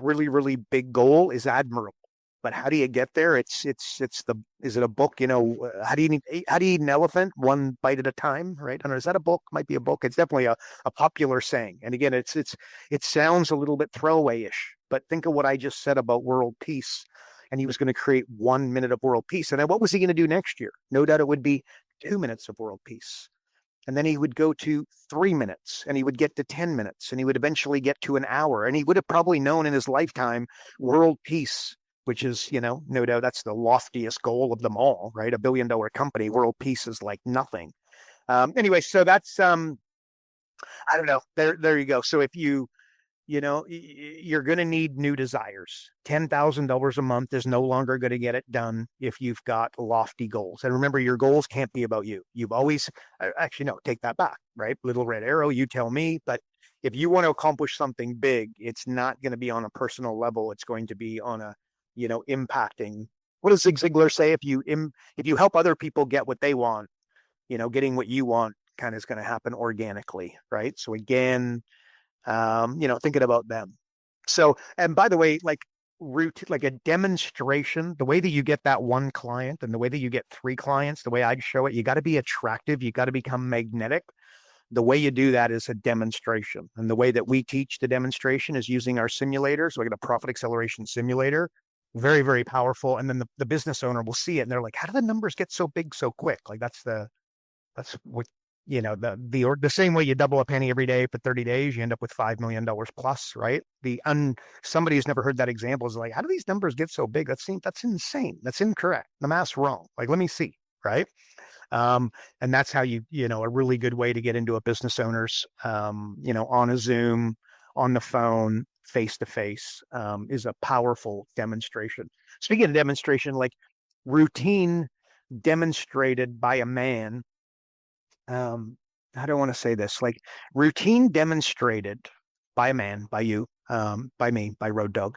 really, really big goal is admirable. But how do you get there? Is it a book? How do you eat an elephant? One bite at a time, right? I don't know, is that a book? Might be a book. It's definitely a popular saying. And again, it sounds a little bit throwaway-ish, but think of what I just said about world peace. And he was going to create 1 minute of world peace. And then what was he going to do next year? No doubt it would be 2 minutes of world peace. And then he would go to 3 minutes, and he would get to 10 minutes, and he would eventually get to an hour. And he would have probably known in his lifetime world peace, which is, no doubt that's the loftiest goal of them all, right? $1 billion company, world peace is like nothing. Anyway, so that's, I don't know. There you go. So if you're going to need new desires. $10,000 a month is no longer going to get it done if you've got lofty goals. And remember, your goals can't be about you. You've always, actually, no, take that back, right? Little red arrow, you tell me. But if you want to accomplish something big, it's not going to be on a personal level. It's going to be on a, impacting. What does Zig Ziglar say? If you help other people get what they want, getting what you want kind of is going to happen organically, right? So again, thinking about them. So, and by the way, like a demonstration, the way that you get that one client and the way that you get 3 clients, the way I'd show it, you got to be attractive. You got to become magnetic. The way you do that is a demonstration. And the way that we teach the demonstration is using our simulator. So we got a profit acceleration simulator, very, very powerful. And then the business owner will see it and they're like, how do the numbers get so big so quick? Like that's what, the same way you double a penny every day for 30 days, you end up with $5 million plus, right? Somebody who's never heard that example is like, how do these numbers get so big? That's insane. That's incorrect. The math's wrong. Like, let me see, right? And that's how a really good way to get into a business owner's, on a Zoom, on the phone, face to face, is a powerful demonstration. Speaking of demonstration, like routine demonstrated by a man. How do I want to say this? Like routine demonstrated by a man, by you, by me, by Road Dog,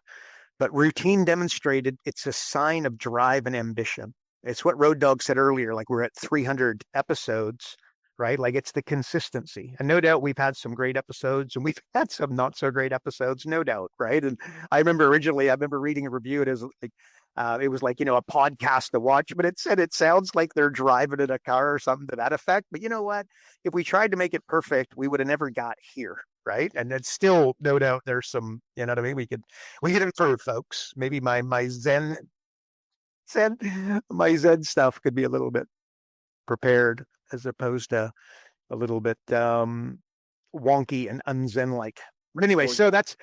but routine demonstrated, it's a sign of drive and ambition. It's what Road Dog said earlier, like we're at 300 episodes, right? Like it's the consistency. And no doubt we've had some great episodes and we've had some not so great episodes, no doubt, right? And I remember reading a review, it was like, a podcast to watch, but it said it sounds like they're driving in a car or something to that effect. But you know what? If we tried to make it perfect, we would have never got here, right? And it's still, no doubt, there's some, you know what I mean? We could improve, folks. Maybe my Zen, my Zen stuff could be a little bit prepared as opposed to a little bit wonky and unzen like. But anyway, so that's,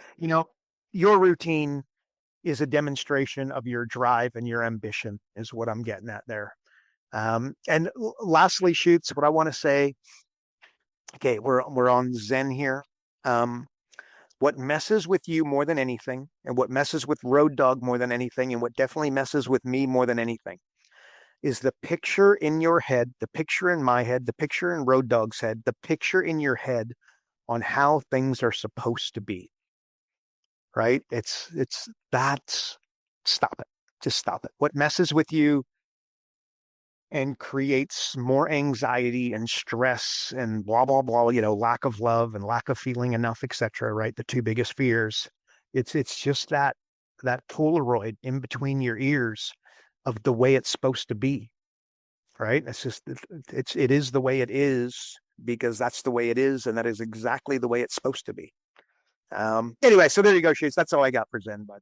your routine is a demonstration of your drive and your ambition, is what I'm getting at there. And lastly, Shoots, what I want to say, okay, we're on Zen here. What messes with you more than anything, and what messes with Road Dog more than anything, and what definitely messes with me more than anything, is the picture in your head, the picture in my head, the picture in Road Dog's head, the picture in your head on how things are supposed to be. Right? Stop it. Just stop it. What messes with you and creates more anxiety and stress and blah, blah, blah, lack of love and lack of feeling enough, etc. Right? The two biggest fears. It's just that Polaroid in between your ears of the way it's supposed to be. Right? It's just, it is the way it is because that's the way it is. And that is exactly the way it's supposed to be. Anyway, so there you go, Shoots. That's all I got for Zen, bud.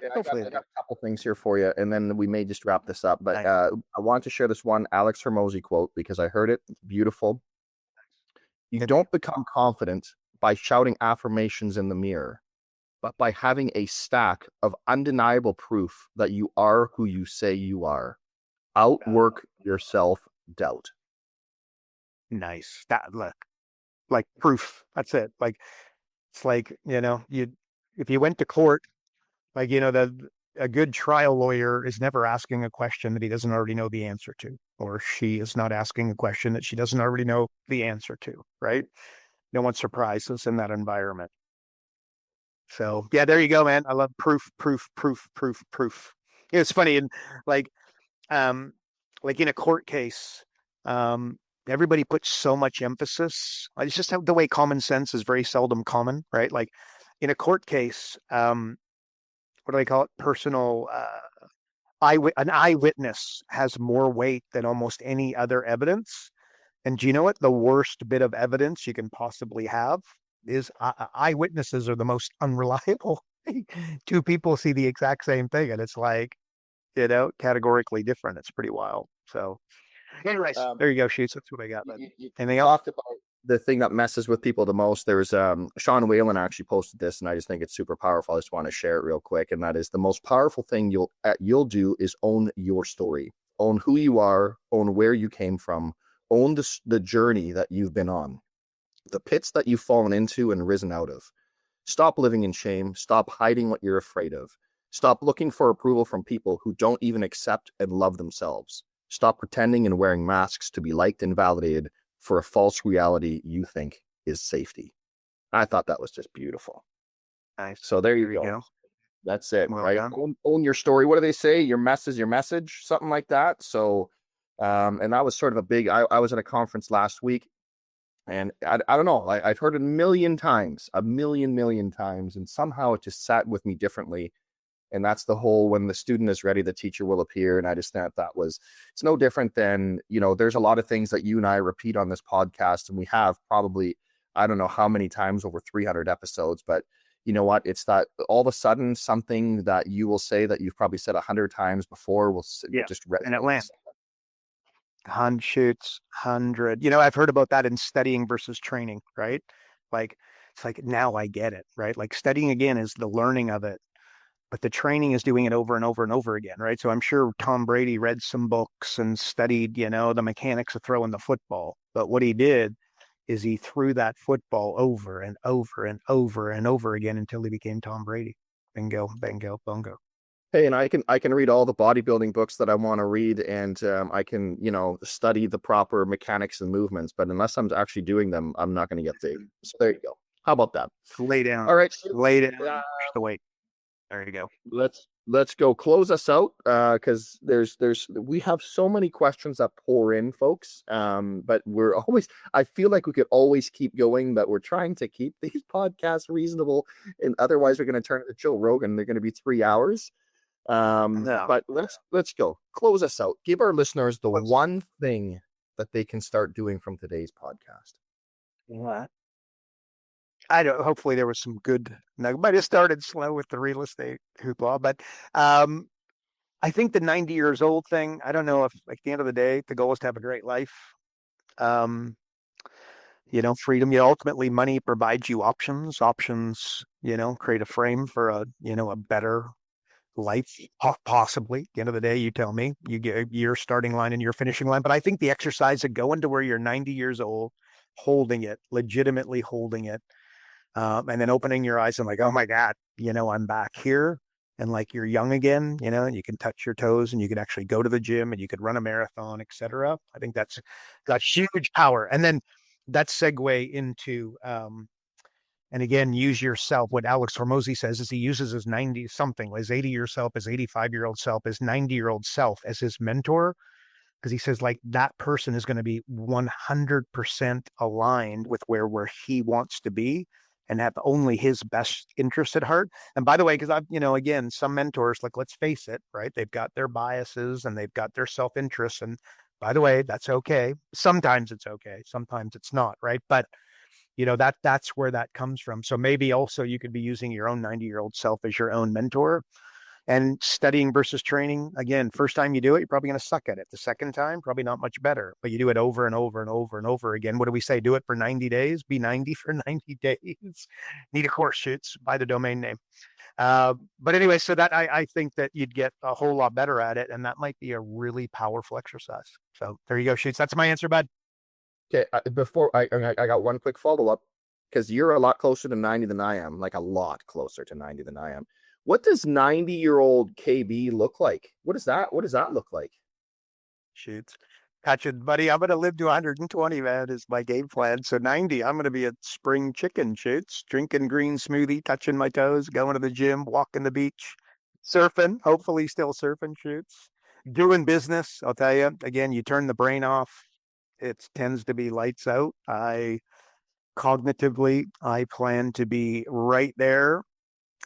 Yeah, I got a couple things here for you, and then we may just wrap this up. But I want to share this one Alex Hormozy quote because I heard it. It's beautiful. You don't become confident by shouting affirmations in the mirror, but by having a stack of undeniable proof that you are who you say you are. Outwork your self-doubt. Nice. That like proof. That's it. Like, it's like, if you went to court, like, a good trial lawyer is never asking a question that he doesn't already know the answer to, or she is not asking a question that she doesn't already know the answer to, right? No one surprises in that environment. So yeah, there you go, man. I love proof. It's funny, and like in a court case, everybody puts so much emphasis. It's just how the way common sense is very seldom common, right? Like in a court case, what do they call it? Personal an eyewitness has more weight than almost any other evidence. And do you know what? The worst bit of evidence you can possibly have is eyewitnesses are the most unreliable. Two people see the exact same thing, and it's like, categorically different. It's pretty wild. So, anyways, there you go, Shoots. That's what I got. Anything else? Talked about the thing that messes with people the most. There's Sean Whalen actually posted this, and I just think it's super powerful. I just want to share it real quick, and that is the most powerful thing you'll do is own your story, own who you are, own where you came from, own the journey that you've been on, the pits that you've fallen into and risen out of. Stop living in shame. Stop hiding what you're afraid of. Stop looking for approval from people who don't even accept and love themselves. Stop pretending and wearing masks to be liked and validated for a false reality you think is safety. I thought that was just beautiful. Nice. So there you go. That's it, well right? Own your story. What do they say? Your mess is your message, something like that. So, and that was sort of a big, I was at a conference last week, and I don't know, I've heard it a million times, and somehow it just sat with me differently. And that's the whole, when the student is ready, the teacher will appear. And I just thought it's no different than, there's a lot of things that you and I repeat on this podcast, and we have probably, I don't know how many times, over 300 episodes, but you know what? It's that all of a sudden something that you will say that you've probably said 100 times before will just resonate. And it lands. Shoots 100. I've heard about that in studying versus training, right? Like, it's like, now I get it, right? Like studying again is the learning of it, but the training is doing it over and over and over again, right? So I'm sure Tom Brady read some books and studied, the mechanics of throwing the football. But what he did is he threw that football over and over and over and over again until he became Tom Brady. Bingo, bango, bongo. Hey, and I can read all the bodybuilding books that I want to read, and I can, study the proper mechanics and movements, but unless I'm actually doing them, I'm not going to get there. So there you go. How about that? Lay down. All right. Lay down. The weight. There you go. Let's go close us out, because we have so many questions that pour in, folks. But I feel like we could always keep going, but we're trying to keep these podcasts reasonable, and otherwise we're going to turn it to Joe Rogan. They're going to be 3 hours. No. But let's go close us out. Give our listeners the one thing that they can start doing from today's podcast. What? I don't. Hopefully, there was some good. No, might have started slow with the real estate hoopla, but um, I think the 90 years old thing. I don't know if, like, at the end of the day, the goal is to have a great life. Um, freedom. Ultimately, money provides you options. Options, create a frame for a better life, possibly. At the end of the day, you tell me. You get your starting line and your finishing line. But I think the exercise of going to where you're 90 years old, holding it, legitimately holding it, and then opening your eyes and like, oh my God, I'm back here. And like you're young again, and you can touch your toes and you can actually go to the gym and you could run a marathon, etc. I think that's got huge power. And then that segue into and again, use yourself. What Alex Hormozy says is he uses his 90 something, his 80-year self, his 85-year-old self, his 90-year-old self as his mentor. Because he says, like, that person is going to be 100% aligned with where he wants to be and have only his best interest at heart. And by the way, because again, some mentors, like, let's face it, right? They've got their biases and they've got their self-interest. And by the way, that's okay. Sometimes it's okay. Sometimes it's not, right? But that's where that comes from. So maybe also you could be using your own 90-year-old self as your own mentor. And studying versus training, again, first time you do it, you're probably going to suck at it. The second time, probably not much better, but you do it over and over and over and over again. What do we say? Do it for 90 days, be 90 for 90 days. Need a course, shoots, buy the domain name. But anyway, so that I think that you'd get a whole lot better at it. And that might be a really powerful exercise. So there you go, shoots. That's my answer, bud. Okay, before I got one quick follow up because you're a lot closer to 90 than I am, like a lot closer to 90 than I am. What does 90-year-old KB look like? What does that look like? Shoots. Catch it, buddy. I'm going to live to 120, man, is my game plan. So 90, I'm going to be a spring chicken, shoots, drinking green smoothie, touching my toes, going to the gym, walking the beach, surfing, hopefully still surfing, shoots, doing business. I'll tell you, again, you turn the brain off. It tends to be lights out. Cognitively, I plan to be right there.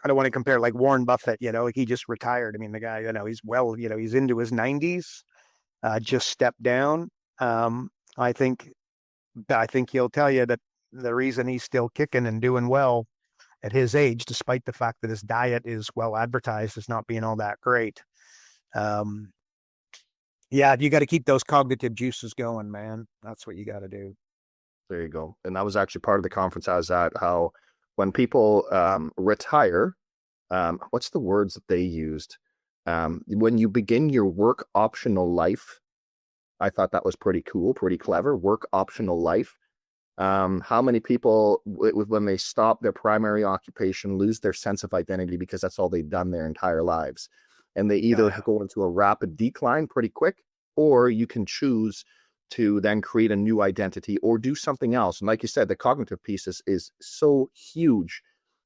I don't want to compare like Warren Buffett, he just retired. I mean, the guy, he's into his 90s, just stepped down. I think he'll tell you that the reason he's still kicking and doing well at his age, despite the fact that his diet is well advertised as not being all that great. Yeah, you got to keep those cognitive juices going, man. That's what you got to do. There you go. And that was actually part of the conference I was at, how when people retire, what's the words that they used? When you begin your work optional life, I thought that was pretty cool, pretty clever. Work optional life. How many people, when they stop their primary occupation, lose their sense of identity because that's all they've done their entire lives. And they either go into a rapid decline pretty quick, or you can choose to then create a new identity or do something else. And like you said, the cognitive piece is so huge.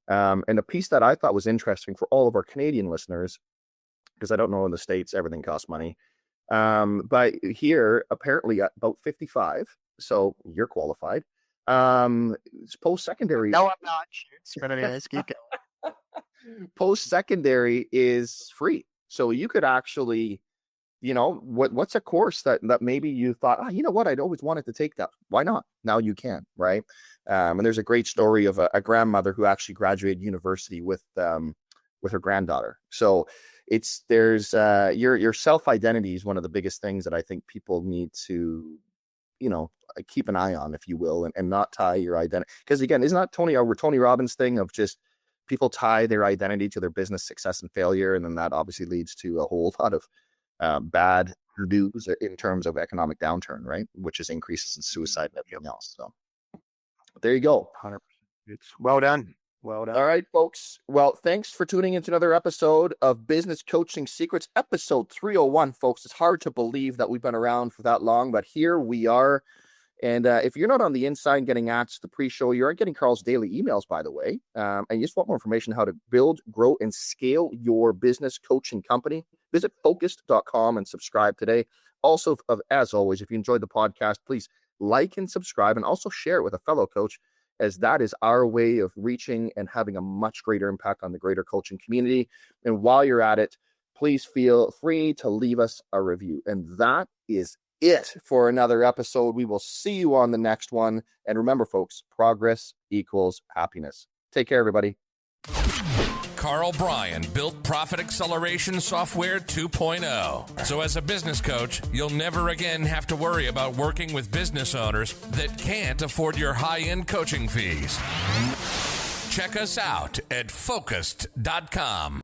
And a piece that I thought was interesting for all of our Canadian listeners, because I don't know in the States, everything costs money. But here, apparently at about 55, so you're qualified. Post-secondary. No, I'm not. But anyways, keep going. Post-secondary is free. So you could actually, what's a course that maybe you thought, you know what, I'd always wanted to take that. Why not? Now you can, right? And there's a great story of a grandmother who actually graduated university with her granddaughter. So there's your self-identity is one of the biggest things that I think people need to, keep an eye on, if you will, and not tie your identity. Because again, isn't that Tony Robbins thing of just people tie their identity to their business success and failure, and then that obviously leads to a whole lot of bad news in terms of economic downturn, right? Which is increases in suicide and everything else. So there you go. 100%. It's well done. Well done. All right, folks. Well, thanks for tuning into another episode of Business Coaching Secrets, episode 301, folks. It's hard to believe that we've been around for that long, but here we are. And if you're not on the inside getting access to the pre-show, you aren't getting Karl's daily emails, by the way, and you just want more information how to build, grow, and scale your business coaching company, visit focused.com and subscribe today. Also, as always, if you enjoyed the podcast, please like and subscribe, and also share it with a fellow coach, as that is our way of reaching and having a much greater impact on the greater coaching community. And while you're at it, please feel free to leave us a review. And that is it for another episode. We will see you on the next one. And remember, folks, progress equals happiness. Take care, everybody. Karl Bryan built Profit Acceleration Software 2.0. So as a business coach, you'll never again have to worry about working with business owners that can't afford your high-end coaching fees. Check us out at focused.com.